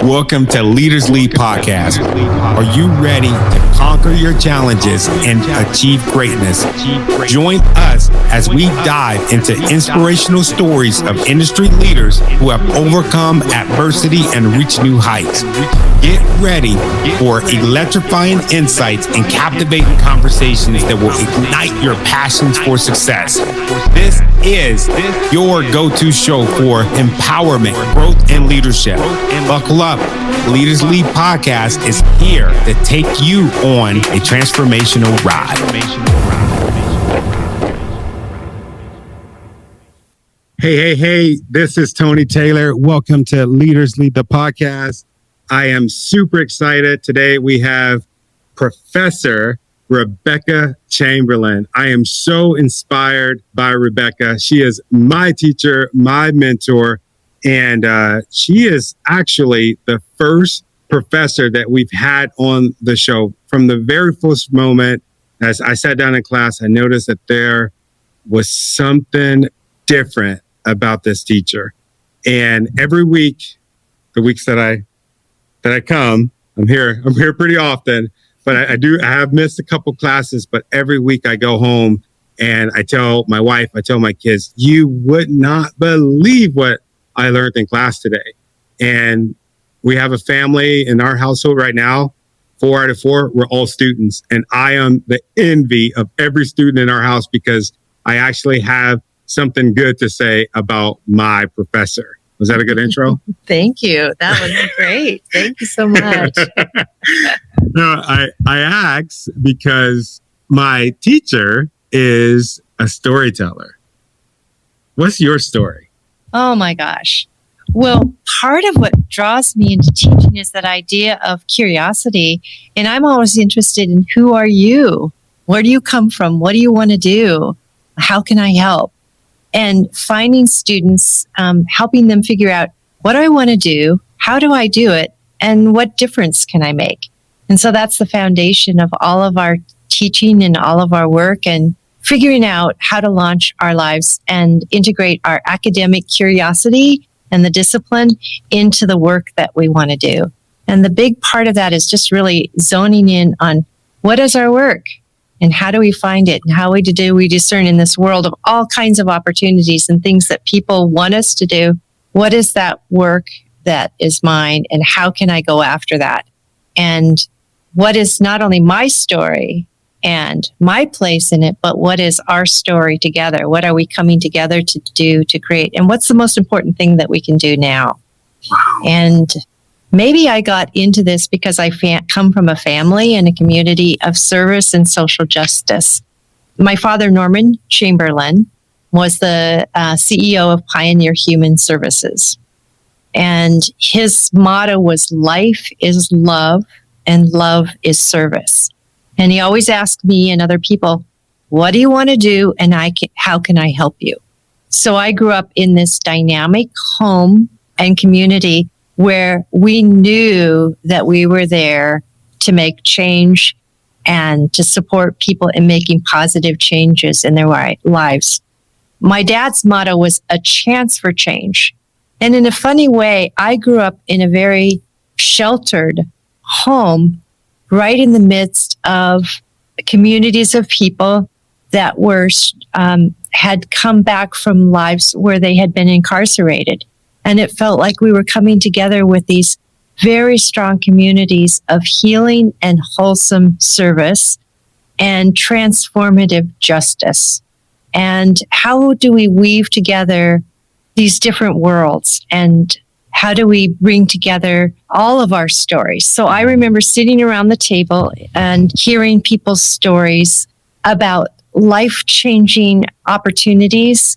Welcome to Leaders Lead Podcast. Are you ready to conquer your challenges and achieve greatness? Join us as we dive into inspirational stories of industry leaders who have overcome adversity and reached new heights. Get ready for electrifying insights and captivating conversations that will ignite your passions for success. This is your go-to show for empowerment, growth, and leadership. Buckle up. Leaders Lead Podcast is here to take you on a transformational ride. Hey. This is Tony Taylor. Welcome to Leaders Lead the Podcast. I am super excited. Today we have Professor Rebecca Chamberlain. I am so inspired by Rebecca. She is my teacher, my mentor, and she is actually the first professor that we've had on the show. From the very first moment, as I sat down in class, I noticed that there was something different about this teacher. And every week, the weeks that I come, I'm here pretty often, but I have missed a couple classes, but every week I go home and I tell my wife, I tell my kids, you would not believe what I learned in class today. And we have a family in our household right now, 4 out of 4, we're all students. And I am the envy of every student in our house because I actually have something good to say about my professor. Was that a good intro? Thank you. That was great. Thank you so much. No, I ask because my teacher is a storyteller. What's your story? Oh my gosh. Well, part of what draws me into teaching is that idea of curiosity. And I'm always interested in who are you? Where do you come from? What do you want to do? How can I help? And finding students, helping them figure out what do I want to do? How do I do it? And what difference can I make? And so that's the foundation of all of our teaching and all of our work and figuring out how to launch our lives and integrate our academic curiosity and the discipline into the work that we want to do. And the big part of that is just really zoning in on what is our work and how do we find it and how we discern in this world of all kinds of opportunities and things that people want us to do. What is that work that is mine and how can I go after that? And what is not only my story and my place in it, but what is our story together? What are we coming together to do, to create? And what's the most important thing that we can do now? Wow. And maybe I got into this because I come from a family and a community of service and social justice. My father, Norman Chamberlain, was the CEO of Pioneer Human Services. And his motto was life is love and love is service. And he always asked me and other people, what do you want to do and how can I help you? So I grew up in this dynamic home and community where we knew that we were there to make change and to support people in making positive changes in their lives. My dad's motto was a chance for change. And in a funny way, I grew up in a very sheltered home right in the midst of communities of people that were had come back from lives where they had been incarcerated. And it felt like we were coming together with these very strong communities of healing and wholesome service and transformative justice. And how do we weave together these different worlds? And how do we bring together all of our stories? So I remember sitting around the table and hearing people's stories about life-changing opportunities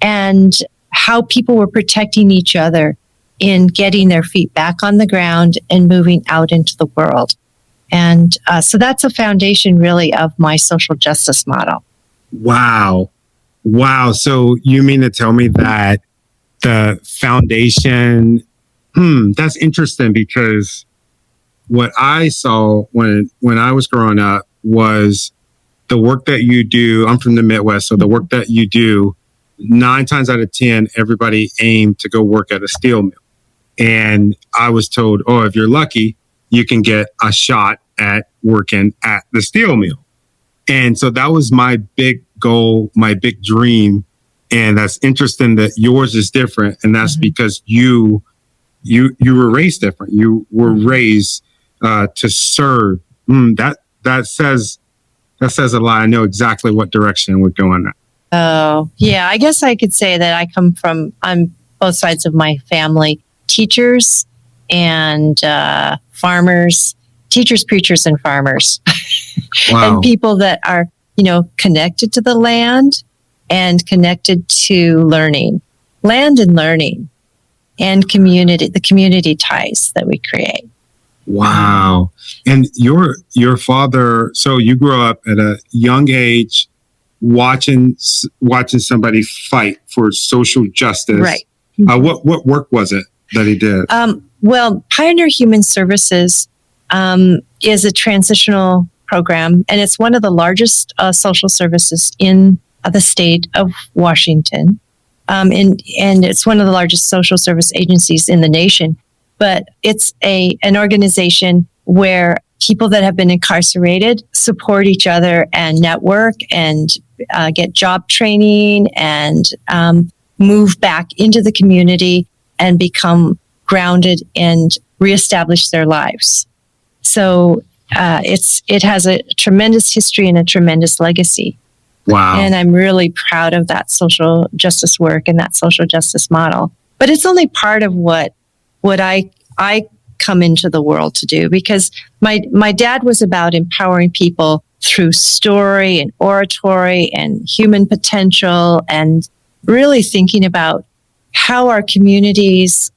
and how people were protecting each other in getting their feet back on the ground and moving out into the world. And so that's a foundation really of my social justice model. Wow. So you mean to tell me that the foundation, that's interesting because what I saw when I was growing up was the work that you do. I'm from the Midwest, so the work that you do, 9 times out of 10, everybody aimed to go work at a steel mill. And I was told, oh, if you're lucky, you can get a shot at working at the steel mill. And so that was my big goal, my big dream. And that's interesting that yours is different. And that's because you were raised different. You were raised to serve. That says a lot. I know exactly what direction we're going at. Oh, yeah. I guess I could say that I come from, on both sides of my family, teachers and farmers, teachers, preachers, and farmers. Wow. And people that are, connected to the land and connected to learning, land and learning, and community, the community ties that we create. Wow. And your father, so you grew up at a young age watching somebody fight for social justice. Right. What work was it that he did? Well, Pioneer Human Services is a transitional program, and it's one of the largest social services in the state of Washington. And it's one of the largest social service agencies in the nation. But it's an organization where people that have been incarcerated support each other and network and get job training and move back into the community and become grounded and reestablish their lives. So it has a tremendous history and a tremendous legacy. Wow. And I'm really proud of that social justice work and that social justice model. But it's only part of what I come into the world to do, because my dad was about empowering people through story and oratory and human potential, and really thinking about how our communities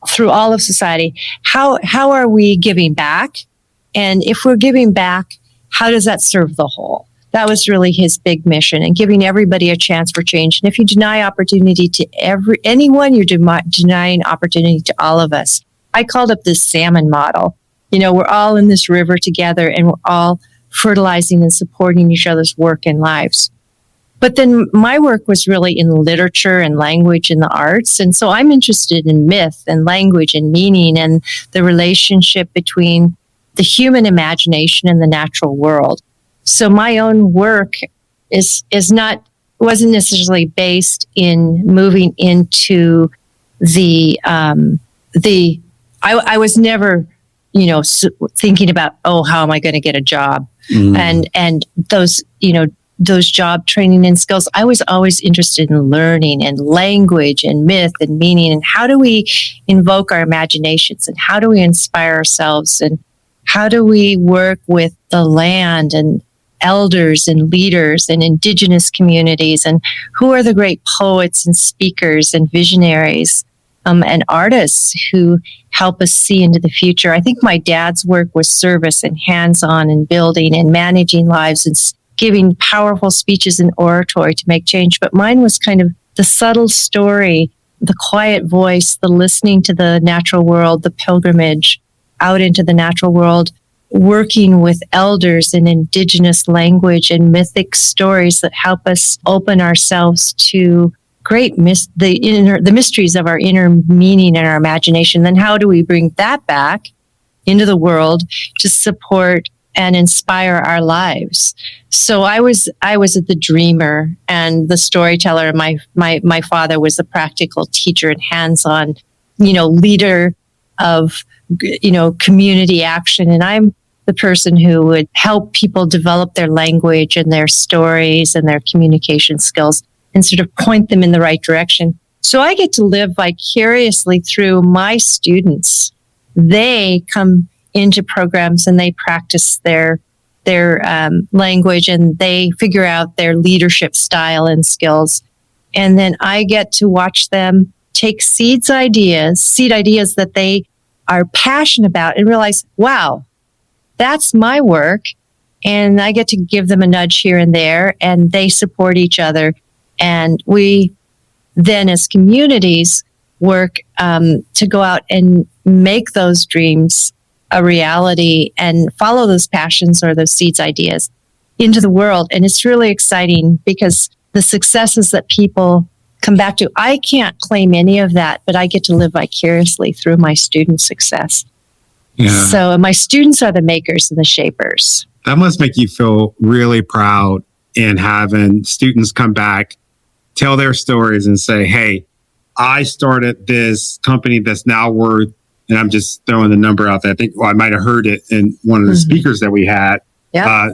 through all of society, how are we giving back? And if we're giving back, how does that serve the whole? That was really his big mission, and giving everybody a chance for change. And if you deny opportunity to anyone, you're denying opportunity to all of us. I called up this salmon model. We're all in this river together, and we're all fertilizing and supporting each other's work and lives. But then my work was really in literature and language and the arts. And so I'm interested in myth and language and meaning and the relationship between the human imagination and the natural world. So my own work wasn't necessarily based in moving into I was never, thinking about, how am I going to get a job? And those job training and skills. I was always interested in learning and language and myth and meaning, and how do we invoke our imaginations, and how do we inspire ourselves, and how do we work with the land and elders and leaders and indigenous communities, and who are the great poets and speakers and visionaries and artists who help us see into the future. I think my dad's work was service and hands-on and building and managing lives and giving powerful speeches and oratory to make change. But mine was kind of the subtle story, the quiet voice, the listening to the natural world, the pilgrimage out into the natural world, working with elders in indigenous language and mythic stories that help us open ourselves to the mysteries of our inner meaning and our imagination. Then how do we bring that back into the world to support and inspire our lives? So I was the dreamer and the storyteller. My father was the practical teacher and hands-on, leader of, community action. And I'm the person who would help people develop their language and their stories and their communication skills and sort of point them in the right direction. So I get to live vicariously through my students. They come into programs and they practice their language, and they figure out their leadership style and skills. And then I get to watch them take seed ideas that they are passionate about, and realize, wow, that's my work. And I get to give them a nudge here and there, and they support each other. And we then, as communities, work to go out and make those dreams a reality and follow those passions or those seeds ideas into the world. And it's really exciting, because the successes that people come back to, I can't claim any of that, but I get to live vicariously through my student success. Yeah. So my students are the makers and the shapers. That must make you feel really proud in having students come back, tell their stories and say, hey, I started this company that's now worth, and I'm just throwing the number out there. I think I might have heard it in one of the speakers that we had. Yeah.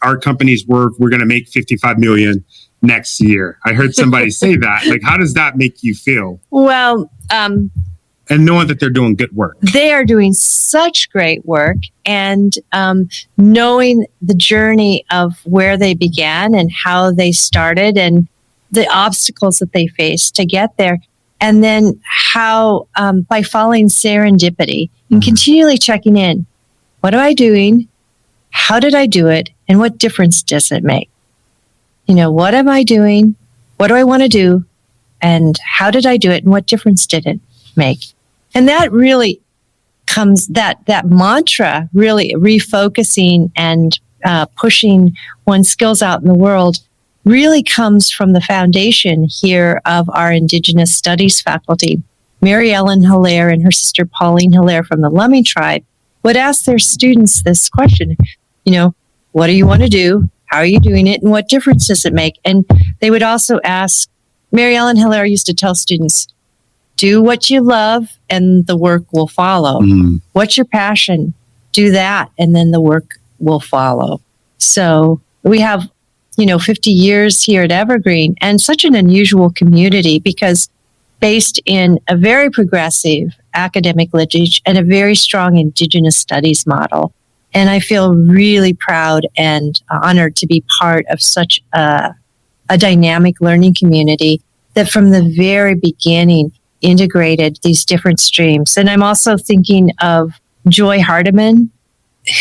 Our company's worth, we're going to make 55 million next year. I heard somebody say that. Like, how does that make you feel? Well, and knowing that they're doing good work. They are doing such great work, and knowing the journey of where they began and how they started and the obstacles that they faced to get there. And then how, by following serendipity and continually checking in, what am I doing? How did I do it? And what difference does it make? What am I doing? What do I want to do? And how did I do it? And what difference did it make? And that really comes, that mantra, really refocusing and pushing one's skills out in the world, really comes from the foundation here of our Indigenous Studies faculty. Mary Ellen Hilaire and her sister Pauline Hilaire from the Lummi tribe would ask their students this question, what do you want to do? How are you doing it? And what difference does it make? And they would also ask, Mary Ellen Hilaire used to tell students, do what you love and the work will follow. What's your passion? Do that and then the work will follow. So we have, 50 years here at Evergreen and such an unusual community because based in a very progressive academic lineage and a very strong Indigenous studies model. And I feel really proud and honored to be part of such a dynamic learning community that from the very beginning integrated these different streams. And I'm also thinking of Joy Hardiman,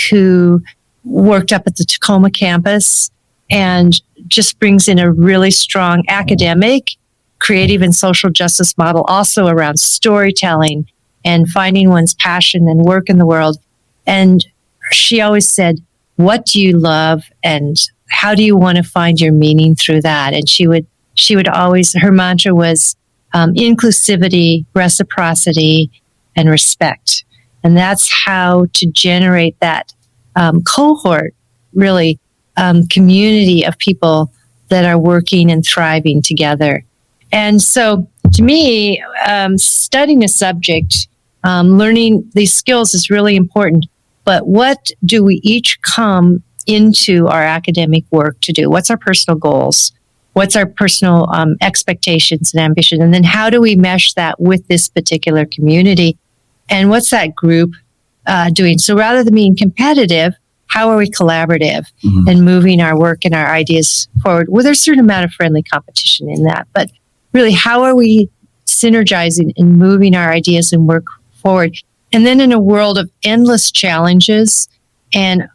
who worked up at the Tacoma campus and just brings in a really strong academic, creative, and social justice model also around storytelling and finding one's passion and work in the world. And she always said, what do you love and how do you want to find your meaning through that? And she would always, her mantra was inclusivity, reciprocity, and respect. And that's how to generate that cohort, really, community of people that are working and thriving together. And so to me, studying a subject, learning these skills is really important. But what do we each come into our academic work to do? What's our personal goals? What's our personal expectations and ambition? And then how do we mesh that with this particular community? And what's that group doing? So rather than being competitive, how are we collaborative and moving our work and our ideas forward? Well, there's a certain amount of friendly competition in that. But really, how are we synergizing and moving our ideas and work forward? And then in a world of endless challenges and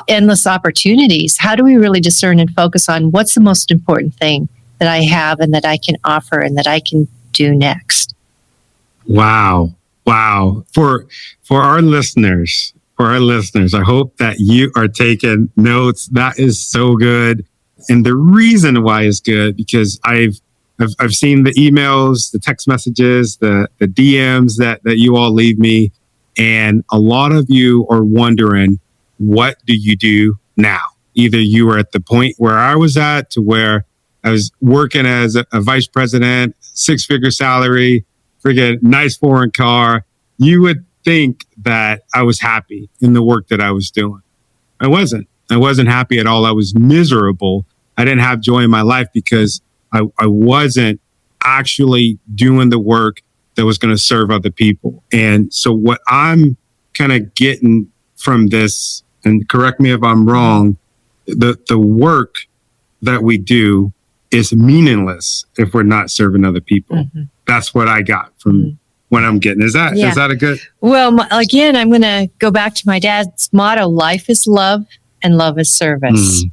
endless opportunities, how do we really discern and focus on what's the most important thing that I have and that I can offer and that I can do next? Wow. For our listeners, I hope that you are taking notes. That is so good. And the reason why it's good, because I've seen the emails, the text messages, the DMs that you all leave me. And a lot of you are wondering, what do you do now? Either you were at the point where I was at to where I was working as a vice president, 6-figure salary, friggin' nice foreign car. You would think that I was happy in the work that I was doing. I wasn't happy at all. I was miserable. I didn't have joy in my life because I wasn't actually doing the work that was going to serve other people. And so what I'm kind of getting from this, and correct me if I'm wrong, the work that we do is meaningless if we're not serving other people. That's what I got from what I'm getting. Is that a good? Well, again, I'm going to go back to my dad's motto, life is love and love is service.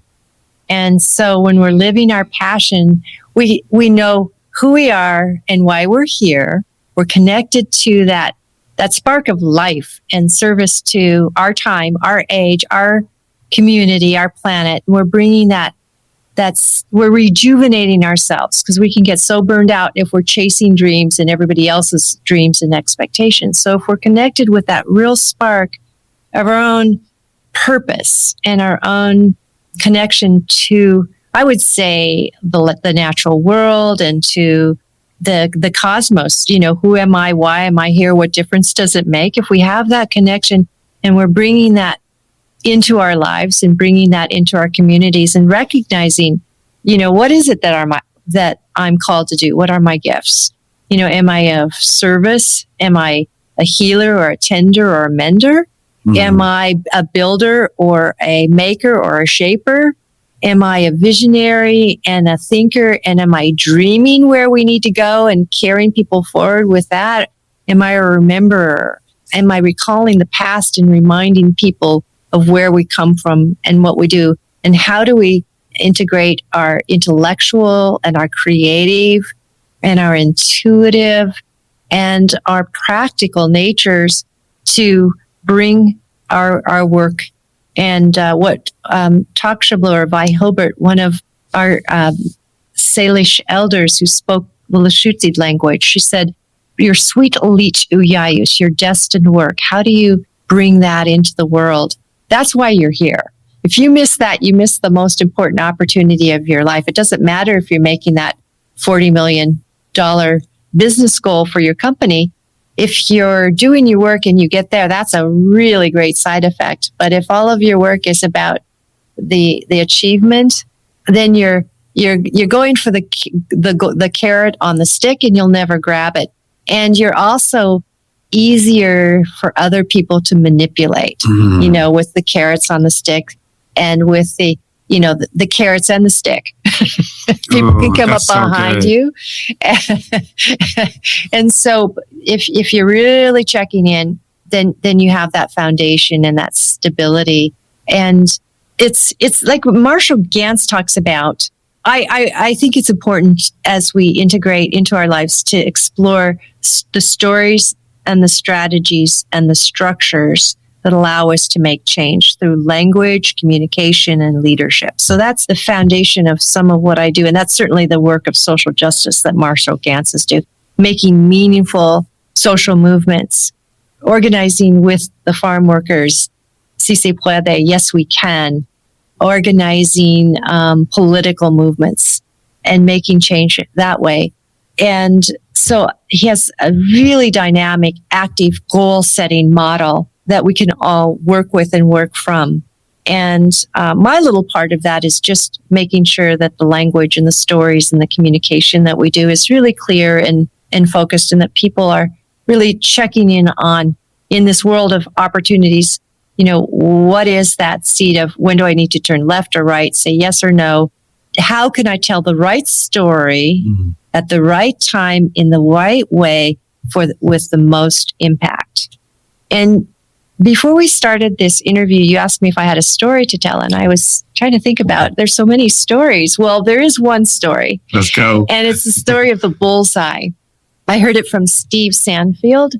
And so when we're living our passion, we know who we are and why we're here. We're connected to that spark of life and service to our time, our age, our community, our planet. We're bringing that we're rejuvenating ourselves, because we can get so burned out if we're chasing dreams and everybody else's dreams and expectations. So if we're connected with that real spark of our own purpose and our own connection to, I would say, the natural world and to the cosmos, who am I? Why am I here? What difference does it make? If we have that connection and we're bringing that into our lives and bringing that into our communities and recognizing, what is it that I'm called to do? What are my gifts? Am I of service? Am I a healer or a tender or a mender? Mm-hmm. Am I a builder or a maker or a shaper? Am I a visionary and a thinker? And am I dreaming where we need to go and carrying people forward with that? Am I a rememberer? Am I recalling the past and reminding people of where we come from and what we do? And how do we integrate our intellectual and our creative and our intuitive and our practical natures to bring our work? And what Takshabla Vai-Hilbert, one of our Salish elders who spoke the Lushootseed language, she said, your sweet Olit Uyayus, your destined work, how do you bring that into the world? That's why you're here. If you miss that, you miss the most important opportunity of your life. It doesn't matter if you're making that $40 million business goal for your company. If you're doing your work and you get there, that's a really great side effect. But if all of your work is about the achievement, then you're going for the carrot on the stick, and you'll never grab it. And you're also easier for other people to manipulate, with the carrots on the stick and with the carrots and the stick. People can come up behind you. And so if you're really checking in, then you have that foundation and that stability. And it's like what Marshall Gantz talks about. I think it's important as we integrate into our lives to explore the stories and the strategies and the structures that allow us to make change through language, communication, and leadership. So that's the foundation of some of what I do. And that's certainly the work of social justice that Marshall Gantz is doing, making meaningful social movements, organizing with the farm workers, Si se puede, yes we can, organizing political movements and making change that way. And so he has a really dynamic, active goal-setting model that we can all work with and work from. And my little part of that is just making sure that the language and the stories and the communication that we do is really clear and focused, and that people are really checking in on, in this world of opportunities, what is that seed of when do I need to turn left or right, say yes or no? How can I tell the right story at the right time in the right way with the most impact? And before we started this interview, you asked me if I had a story to tell, and I was trying to think about, there's so many stories. Well, there is one story. Let's go. And it's the story of the bullseye. I heard it from Steve Sanfield,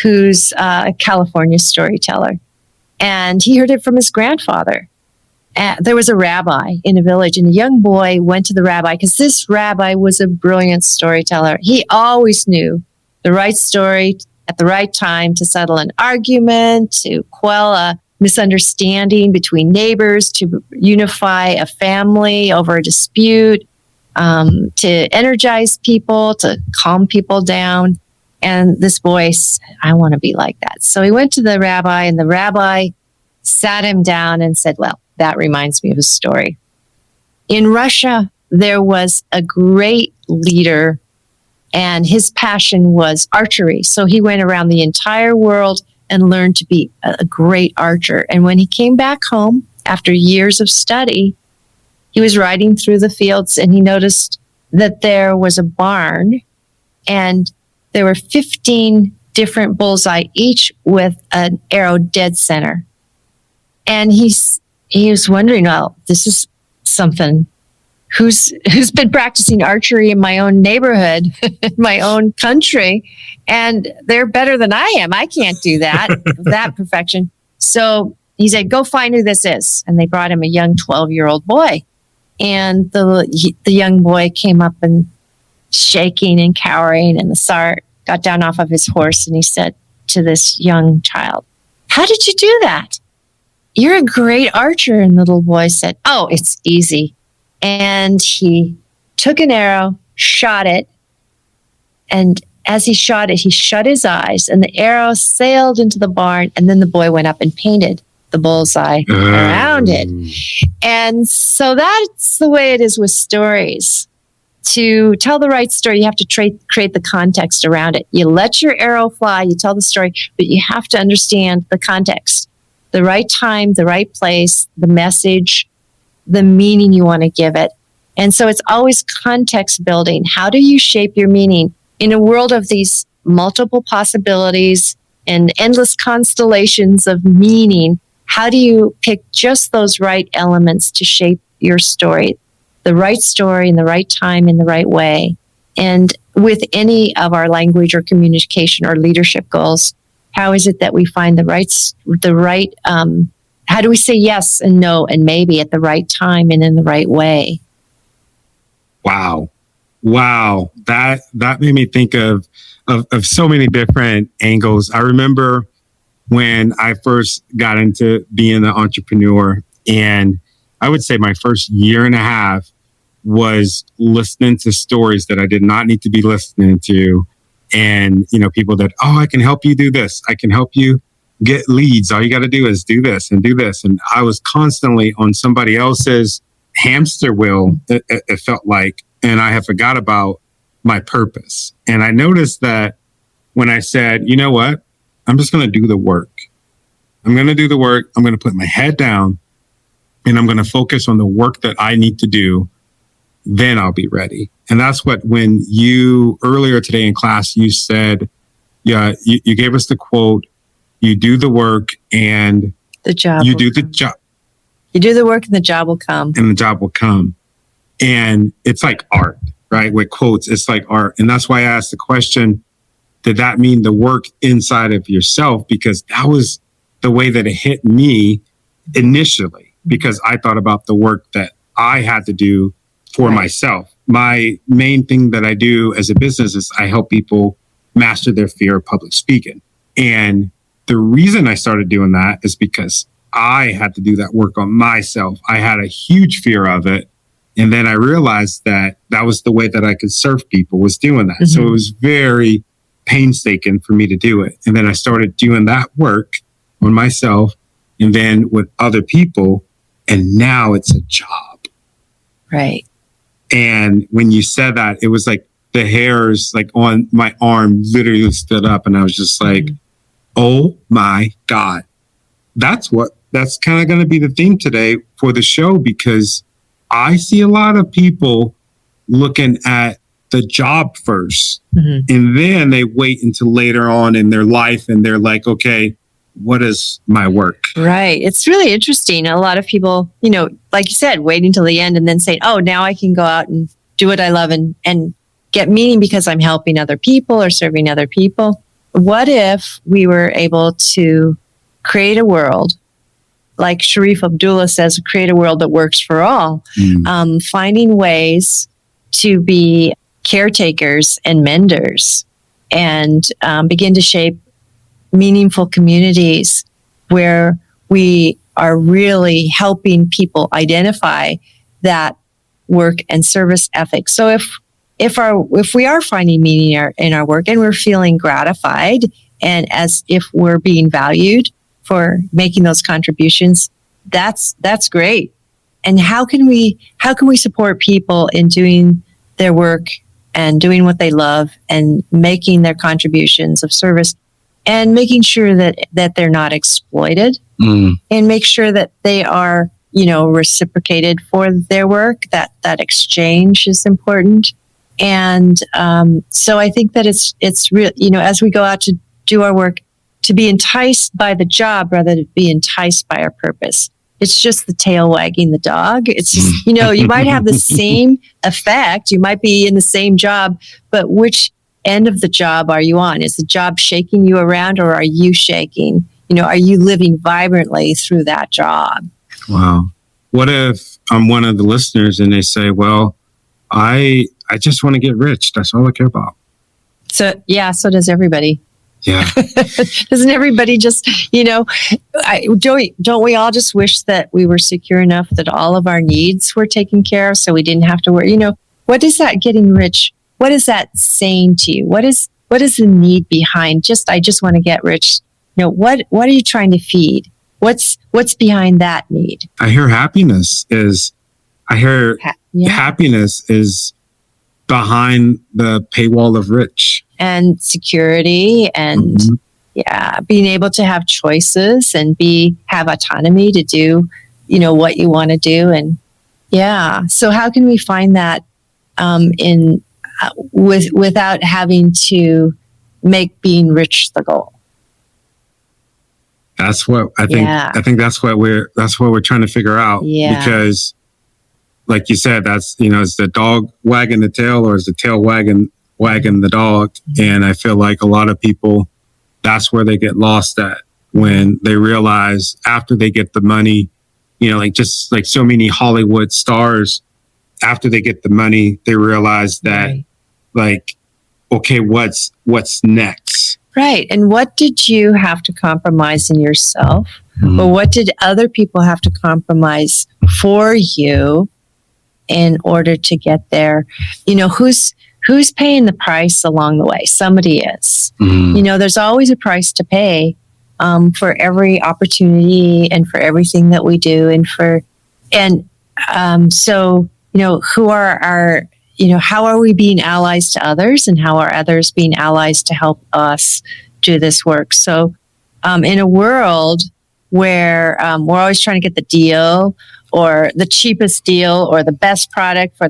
who's a California storyteller. And he heard it from his grandfather. There was a rabbi in a village, and a young boy went to the rabbi because this rabbi was a brilliant storyteller. He always knew the right story at the right time to settle an argument, to quell a misunderstanding between neighbors, to unify a family over a dispute, to energize people, to calm people down. And this boy said, I want to be like that. So he went to the rabbi, and the rabbi sat him down and said, well, that reminds me of a story. In Russia, there was a great leader, and his passion was archery. So he went around the entire world and learned to be a great archer. And when he came back home after years of study, he was riding through the fields, and he noticed that there was a barn, and there were 15 different bullseye, each with an arrow dead center. And he was wondering, well, this is something. Who's been practicing archery in my own neighborhood, in my own country, and they're better than I am. I can't do that, that perfection. So he said, go find who this is. And they brought him a young 12-year-old boy. And the young boy came up and shaking and cowering, and the Tsar got down off of his horse and he said to this young child, "How did you do that? You're a great archer." And the little boy said, "Oh, it's easy." And he took an arrow, shot it, and as he shot it, he shut his eyes, and the arrow sailed into the barn, and then the boy went up and painted the bullseye around it. And so that's the way it is with stories. To tell the right story, you have to create the context around it. You let your arrow fly, you tell the story, but you have to understand the context, the right time, the right place, the message, the meaning you want to give it. And so it's always context building. How do you shape your meaning in a world of these multiple possibilities and endless constellations of meaning? How do you pick just those right elements to shape your story? The right story in the right time in the right way. And with any of our language or communication or leadership goals, how is it that we find the right, how do we say yes and no and maybe at the right time and in the right way? Wow. That made me think of so many different angles. I remember when I first got into being an entrepreneur, and I would say my first year and a half was listening to stories that I did not need to be listening to. And, people that, "Oh, I can help you do this. I can help you get leads. All you got to do is do this and do this." And I was constantly on somebody else's hamster wheel, it felt like, and I had forgot about my purpose. And I noticed that when I said, "You know what? I'm just going to do the work. I'm going to do the work. I'm going to put my head down and I'm going to focus on the work that I need to do, then I'll be ready." And that's what, when you earlier today in class, you said, you gave us the quote, "You do the work and the job you do the job. You do the work and the job will come." And the job will come. And it's like art, right? With quotes, it's like art. And that's why I asked the question, did that mean the work inside of yourself? Because that was the way that it hit me initially, because I thought about the work that I had to do for myself. My main thing that I do as a business is I help people master their fear of public speaking. And the reason I started doing that is because I had to do that work on myself. I had a huge fear of it. And then I realized that that was the way that I could serve people, was doing that. So it was very painstaking for me to do it. And then I started doing that work on myself and then with other people. And now it's a job. Right. And when you said that, it was like the hairs like on my arm literally stood up, and I was just like, oh my God. That's kind of going to be the theme today for the show, because I see a lot of people looking at the job first, and then they wait until later on in their life and they're like, okay, what is my work? Right. It's really interesting. A lot of people, like you said, waiting till the end and then saying, "Oh, now I can go out and do what I love and get meaning because I'm helping other people or serving other people." What if we were able to create a world, like Sharif Abdullah says, create a world that works for all, finding ways to be caretakers and menders and begin to shape meaningful communities where we are really helping people identify that work and service ethic. So if we are finding meaning in our work and we're feeling gratified and as if we're being valued for making those contributions, that's great. And how can we support people in doing their work and doing what they love and making their contributions of service and making sure that they're not exploited and make sure that they are, reciprocated for their work, that exchange is important. And so I think that it's real, as we go out to do our work, to be enticed by the job rather than be enticed by our purpose. It's just the tail wagging the dog. It's just, you might have the same effect. You might be in the same job, but which end of the job are you on? Is the job shaking you around, or are you shaking? Are you living vibrantly through that job? Wow. what if I'm one of the listeners and they say, well, I just want to get rich. That's all I care about. So does everybody. Yeah. Doesn't everybody just, don't we all just wish that we were secure enough that all of our needs were taken care of so we didn't have to worry? What is that getting rich? What is that saying to you? What is the need behind I just want to get rich? What are you trying to feed? What's behind that need? I hear happiness is behind the paywall of rich. And security and being able to have choices and have autonomy to do, what you want to do. And so how can we find that without having to make being rich the goal? That's what I think. Yeah. I think that's what we're trying to figure out. Yeah. Because, like you said, that's is the dog wagging the tail, or is the tail wagging the dog? And I feel like a lot of people, that's where they get lost at, when they realize after they get the money, just like so many Hollywood stars, after they get the money, they realize that okay, what's next? Right. And what did you have to compromise in yourself? Or what did other people have to compromise for you in order to get there? Who's paying the price along the way? Somebody is. There's always a price to pay for every opportunity and for everything that we do. So who are our, how are we being allies to others, and how are others being allies to help us do this work? So in a world where we're always trying to get the deal, or the cheapest deal, or the best product for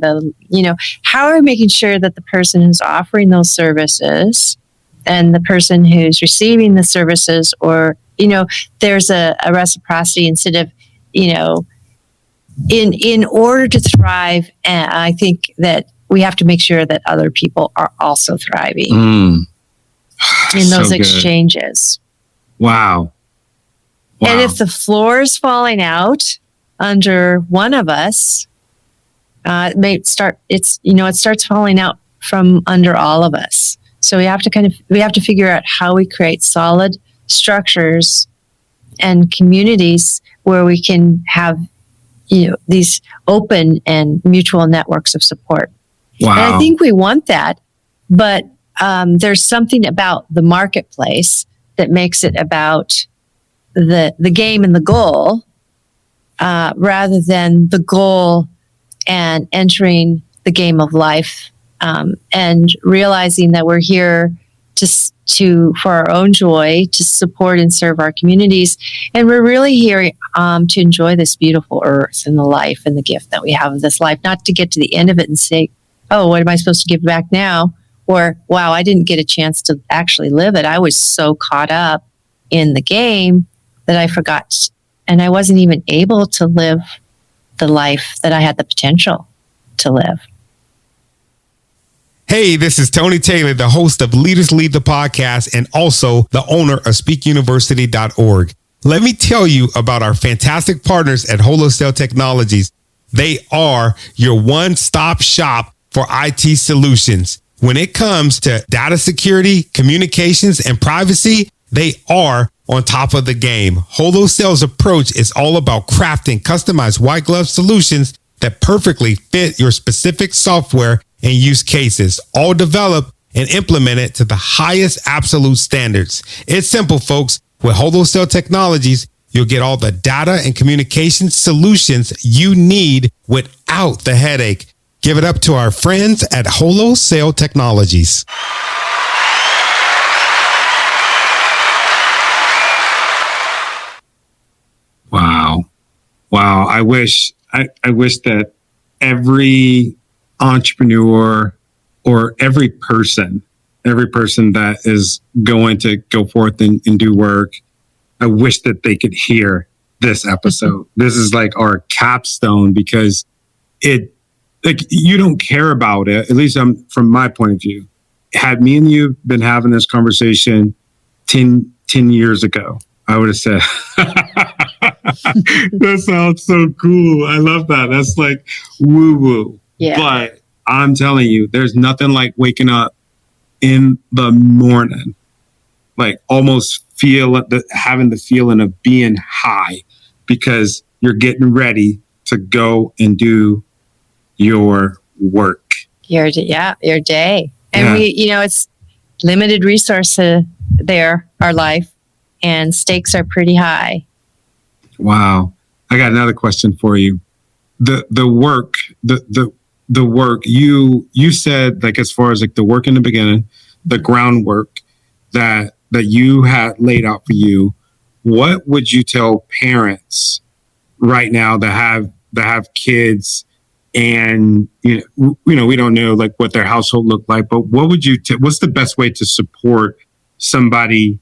how are we making sure that the person who's offering those services and the person who's receiving the services, or, there's a reciprocity instead of, in order to thrive, I think that we have to make sure that other people are also thriving in those exchanges. Wow. And if the floor is falling out under one of us, it starts falling out from under all of us. So we have to figure out how we create solid structures and communities where we can have, these open and mutual networks of support. Wow. And I think we want that, but there's something about the marketplace that makes it about the game and the goal, rather than the goal and entering the game of life, and realizing that we're here for our own joy, to support and serve our communities. And we're really here to enjoy this beautiful earth and the life and the gift that we have of this life, not to get to the end of it and say, oh, what am I supposed to give back now? Or, wow, I didn't get a chance to actually live it. I was so caught up in the game that I forgot, and I wasn't even able to live the life that I had the potential to live. Hey, this is Tony Taylor, the host of Leaders Lead the podcast and also the owner of speakuniversity.org. Let me tell you about our fantastic partners at Holocell Technologies. They are your one-stop shop for IT solutions. When it comes to data security, communications, and privacy, they are on top of the game. Holocell's approach is all about crafting customized white glove solutions that perfectly fit your specific software and use cases, all developed and implemented to the highest absolute standards. It's simple, folks. With Holocell Technologies, you'll get all the data and communication solutions you need without the headache. Give it up to our friends at Holocell Technologies. Wow. I wish that every entrepreneur, or every person that is going to go forth and do work, I wish that they could hear this episode. This is like our capstone, because you don't care about it. At least from my point of view. Had me and you been having this conversation 10 years ago, I would have said, That sounds so cool. I love that. That's like woo woo. Yeah. But I'm telling you, there's nothing like waking up in the morning, like almost having the feeling of being high because you're getting ready to go and do your work. Your day. And Yeah. it's limited resources there, our life, and stakes are pretty high. Wow. I got another question for you. The work, the work you said, like, as far as like the work in the beginning, the groundwork that you had laid out for you, what would you tell parents right now that have kids and we don't know like what their household looked like, but what would you what's the best way to support somebody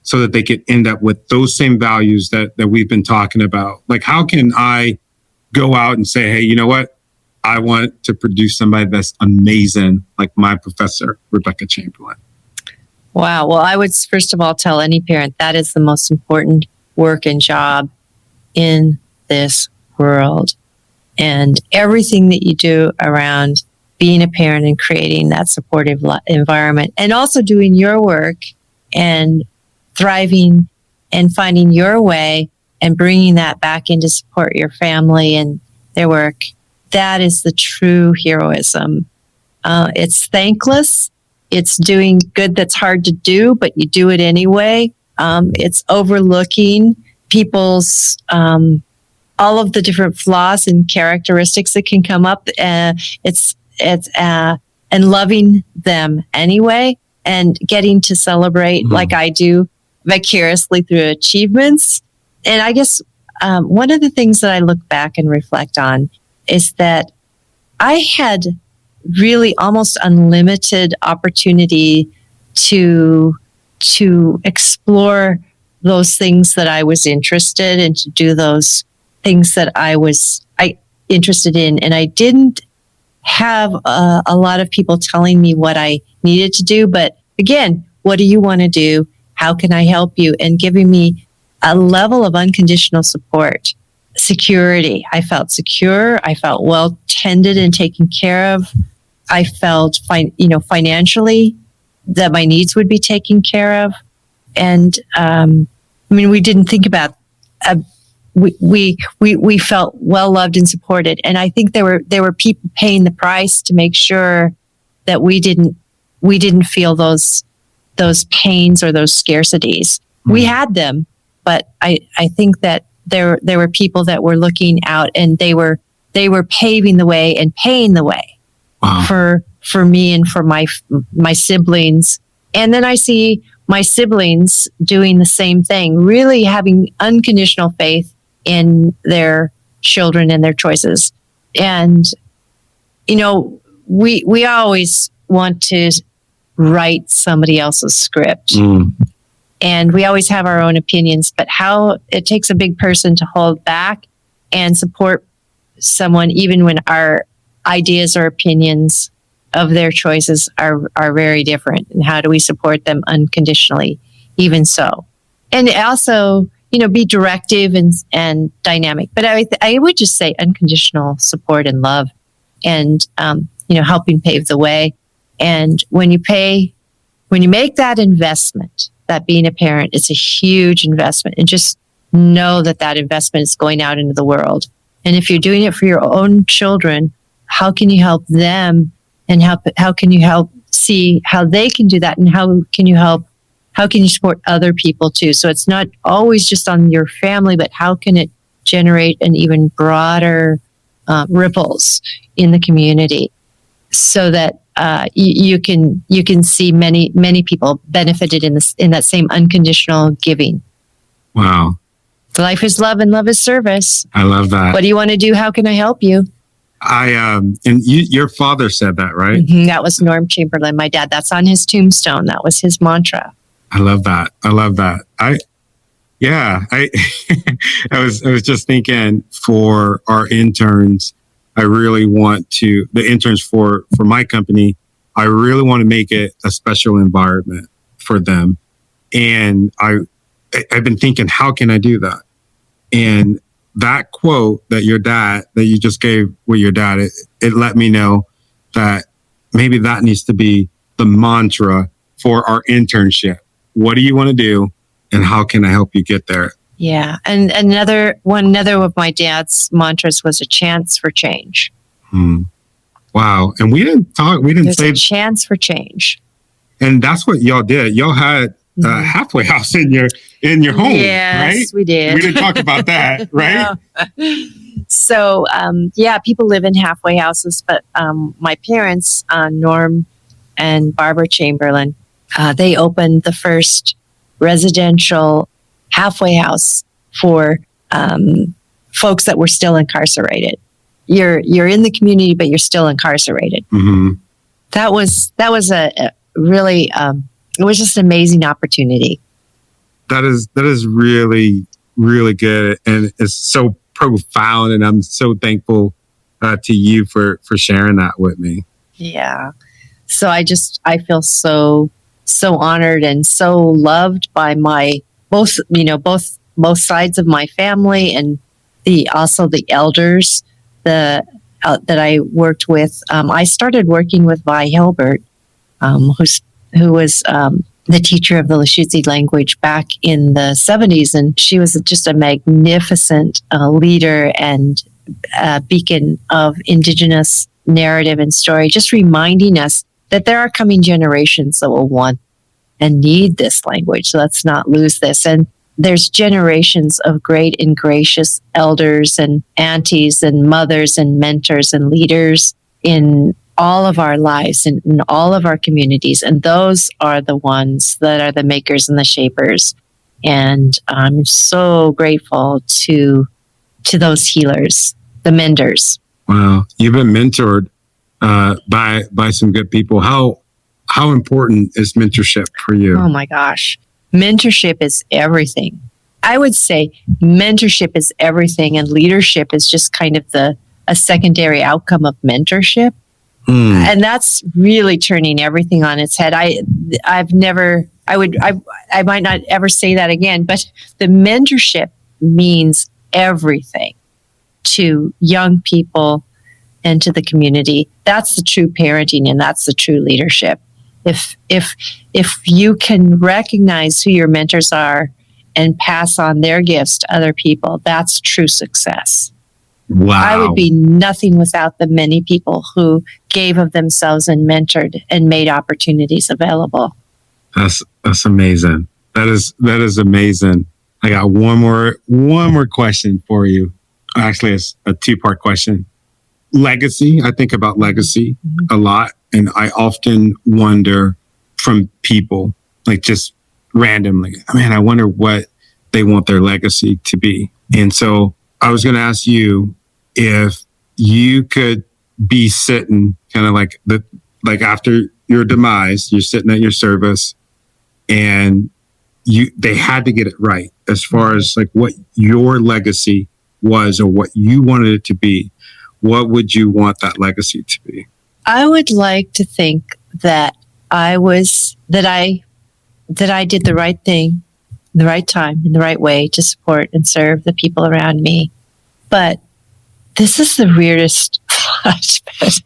so that they could end up with those same values that we've been talking about? Like, how can I go out and say, hey, you know what? I want to produce somebody that's amazing, like my professor, Rebecca Chamberlain. Wow. Well, I would first of all tell any parent that is the most important work and job in this world. And everything that you do around being a parent and creating that supportive environment, and also doing your work and thriving and finding your way and bringing that back in to support your family and their work, that is the true heroism. It's thankless. It's doing good that's hard to do, but you do it anyway. It's overlooking people's all of the different flaws and characteristics that can come up. It's and loving them anyway, and getting to celebrate like I do vicariously through achievements. And I guess one of the things that I look back and reflect on is that I had really almost unlimited opportunity to explore those things that I was interested in, to do those things that I interested in. And I didn't have a lot of people telling me what I needed to do. But again, what do you want to do? How can I help you? And giving me a level of unconditional support, security. I felt secure. I felt well tended and taken care of. I felt financially that my needs would be taken care of. And we didn't think about. We felt well loved and supported, and I think there were people paying the price to make sure that we didn't feel those pains or those scarcities. We had them, but I think that there were people that were looking out, and they were paving the way and paying the way for me and for my siblings. And then I see my siblings doing the same thing, really having unconditional faith in their children and their choices. And, we always want to write somebody else's script. And we always have our own opinions, but how it takes a big person to hold back and support someone, even when our ideas or opinions of their choices are very different. And how do we support them unconditionally, even so? And also, be directive and dynamic. But I would just say unconditional support and love, and helping pave the way. And when you make that investment, that being a parent, it's a huge investment, and just know that investment is going out into the world. And if you're doing it for your own children, how can you help them, and how can you help see how they can do that, and how can you support other people too? So it's not always just on your family, but how can it generate an even broader ripples in the community, so that you can see many people benefited in that same unconditional giving. Wow. Life is love and love is service. I love that. What do you want to do? How can I help you? Your father said that, right? Mm-hmm. That was Norm Chamberlain, my dad. That's on his tombstone. That was his mantra. I love that. I was just thinking, for our interns, I really want to, the interns for my company, I really want to make it a special environment for them. And I've been thinking, how can I do that? And that quote that you just gave with your dad, it let me know that maybe that needs to be the mantra for our internship. What do you want to do? And how can I help you get there? Yeah. And another of my dad's mantras was a chance for change. Wow. And we didn't There's say a chance for change. And that's what y'all did. Y'all had a halfway house in your home, yes, right? We did. We didn't talk about that, right? No. So, people live in halfway houses, but my parents, Norm and Barbara Chamberlain, they opened the first residential halfway house for folks that were still incarcerated. You're in the community, but you're still incarcerated. Mm-hmm. That was a really it was just an amazing opportunity. That is really, really good, and it's so profound. And I'm so thankful to you for sharing that with me. Yeah. So I feel so honored and so loved by both sides of my family, and also the elders that I worked with. I started working with Vi Hilbert, who was the teacher of the Lushootseed language back in the 70s. And she was just a magnificent leader and beacon of Indigenous narrative and story, just reminding us that there are coming generations that will want and need this language. So let's not lose this. And there's generations of great and gracious elders and aunties and mothers and mentors and leaders in all of our lives and in all of our communities. And those are the ones that are the makers and the shapers. And I'm so grateful to those healers, the menders. Wow. You've been mentored by some good people. How important is mentorship for you? Oh my gosh. Mentorship is everything. I would say mentorship is everything, and leadership is just kind of a secondary outcome of mentorship. And that's really turning everything on its head. I might not ever say that again, but the mentorship means everything to young people and to the community. That's the true parenting, and that's the true leadership. If you can recognize who your mentors are and pass on their gifts to other people, that's true success. Wow. I would be nothing without the many people who gave of themselves and mentored and made opportunities available. That's amazing. That is amazing. I got one more question for you. Actually, it's a 2-part question. Legacy. I think about legacy a lot, and I often wonder from people, like just randomly, I wonder what they want their legacy to be. And so I was going to ask you if you could be sitting kind of like after your demise, you're sitting at your service, and they had to get it right as far as like what your legacy was or what you wanted it to be. What would you want that legacy to be? I would like to think that I did the right thing, in the right time, in the right way to support and serve the people around me. But this is the weirdest thought, but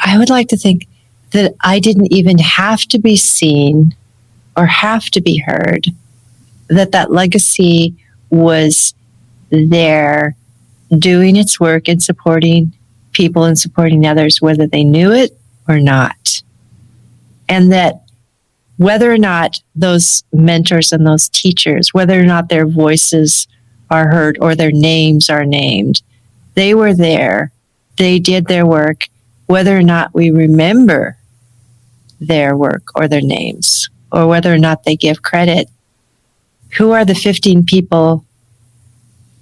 I would like to think that I didn't even have to be seen or have to be heard, that legacy was there doing its work and supporting people and supporting others, whether they knew it or not. And that whether or not those mentors and those teachers, whether or not their voices are heard or their names are named, they were there. They did their work, whether or not we remember their work or their names, or whether or not they give credit. Who are the 15 people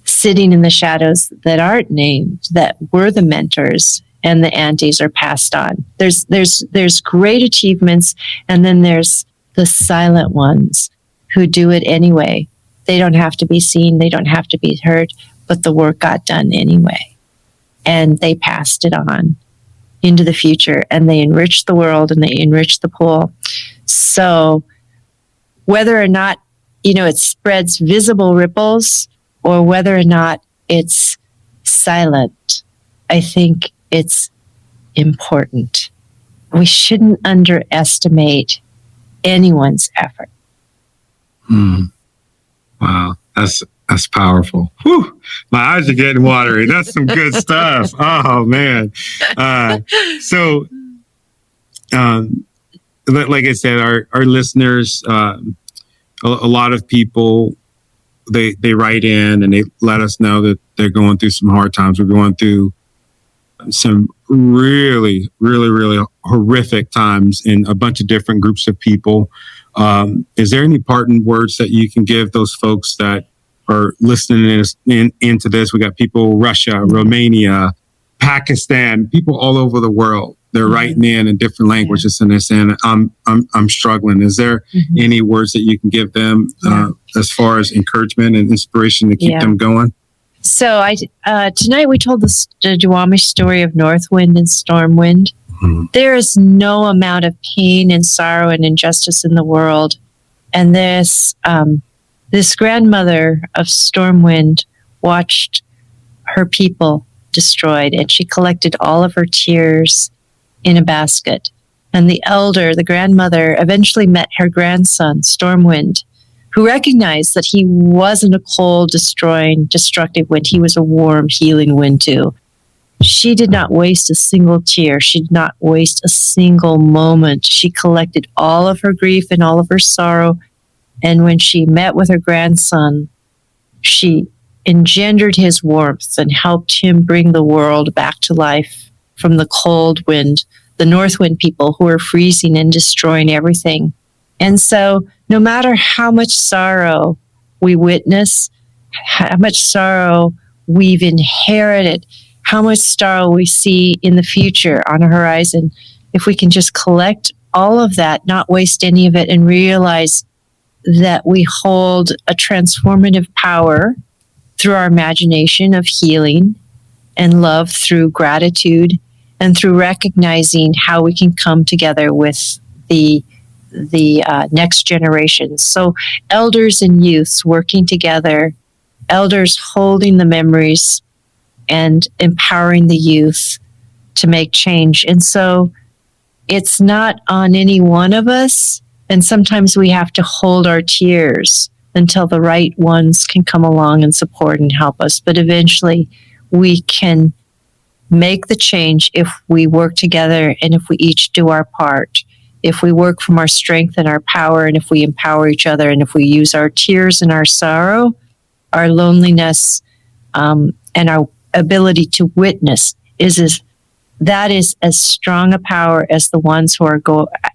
sitting in the shadows that aren't named, that were the mentors and the aunties are passed on? There's great achievements, and then there's the silent ones who do it anyway. They don't have to be seen, they don't have to be heard, but the work got done anyway. And they passed it on into the future, and they enriched the world and they enriched the pool. So whether or not, it spreads visible ripples or whether or not it's silent, I think it's important. We shouldn't underestimate anyone's effort. Wow, that's powerful. Whew. My eyes are getting watery. That's some good stuff. Oh man. So, like I said, our listeners, a lot of people, they write in and they let us know that they're going through some hard times. We're going through some really, really, really horrific times in a bunch of different groups of people. Is there any parting words that you can give those folks that are listening into this? We got people, Russia, Romania, Pakistan, people all over the world. They're writing in different languages and they're saying, I'm struggling. Is there any words that you can give them as far as encouragement and inspiration to keep them going? So tonight we told the Duwamish story of Northwind and Stormwind. There is no amount of pain and sorrow and injustice in the world. And this grandmother of Stormwind watched her people destroyed, and she collected all of her tears in a basket. And the grandmother, eventually met her grandson, Stormwind, who recognized that he wasn't a cold, destroying, destructive wind. He was a warm, healing wind too. She did not waste a single tear. She did not waste a single moment. She collected all of her grief and all of her sorrow. And when she met with her grandson, she engendered his warmth and helped him bring the world back to life from the cold wind, the north wind people who were freezing and destroying everything. And so no matter how much sorrow we witness, how much sorrow we've inherited, how much sorrow we see in the future on a horizon, if we can just collect all of that, not waste any of it, and realize that we hold a transformative power through our imagination of healing and love, through gratitude, and through recognizing how we can come together with the next generation. So elders and youths working together, elders holding the memories and empowering the youth to make change. And so it's not on any one of us. And sometimes we have to hold our tears until the right ones can come along and support and help us. But eventually we can make the change if we work together and if we each do our part. If we work from our strength and our power, and if we empower each other, and if we use our tears and our sorrow, our loneliness, and our ability to witness that is as strong a power as the ones who are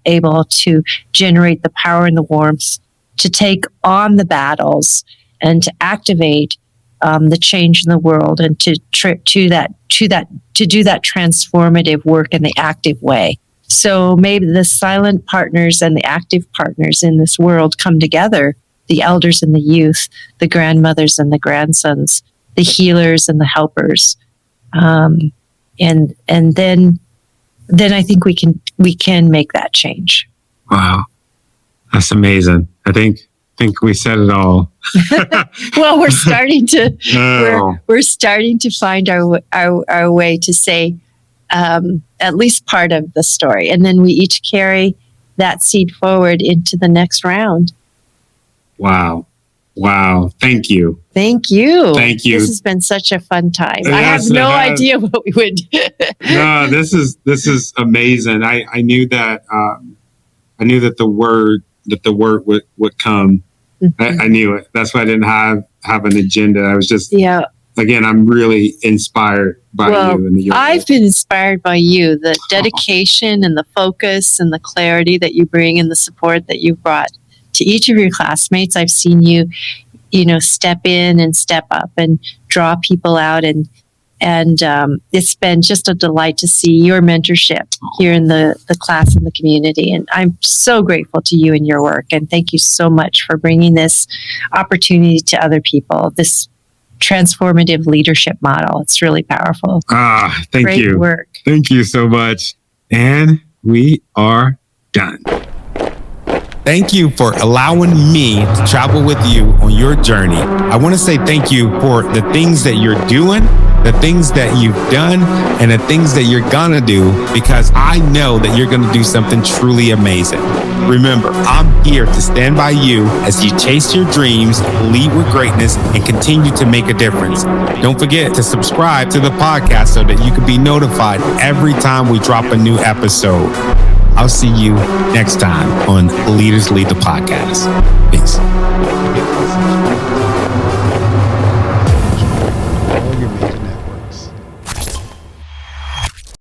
able to generate the power and the warmth to take on the battles and to activate the change in the world, and to do that transformative work in the active way. So maybe the silent partners and the active partners in this world come together, the elders and the youth, the grandmothers and the grandsons, the healers and the helpers. And then I think we can make that change. Wow. That's amazing. I think we said it all. Well, we're starting to we're starting to find our way to say at least part of the story, and then we each carry that seed forward into the next round. Wow. Thank you. This has been such a fun time. Yes, I have no idea what we would do. No, this is amazing. I knew that the word would come. Mm-hmm. I knew it. That's why I didn't have an agenda. I was just again, I'm really inspired by you. And I've been inspired by you, the dedication and the focus and the clarity that you bring and the support that you've brought to each of your classmates. I've seen you, step in and step up and draw people out. And it's been just a delight to see your mentorship here in the class and the community. And I'm so grateful to you and your work. And thank you so much for bringing this opportunity to other people, this transformative leadership model. It's really powerful. Thank you. Great work. Thank you so much. And we are done. Thank you for allowing me to travel with you on your journey. I want to say thank you for the things that you're doing, the things that you've done, and the things that you're gonna do, because I know that you're gonna do something truly amazing. Remember, I'm here to stand by you as you chase your dreams, lead with greatness, and continue to make a difference. Don't forget to subscribe to the podcast so that you can be notified every time we drop a new episode. I'll see you next time on Leaders Lead the Podcast. Peace.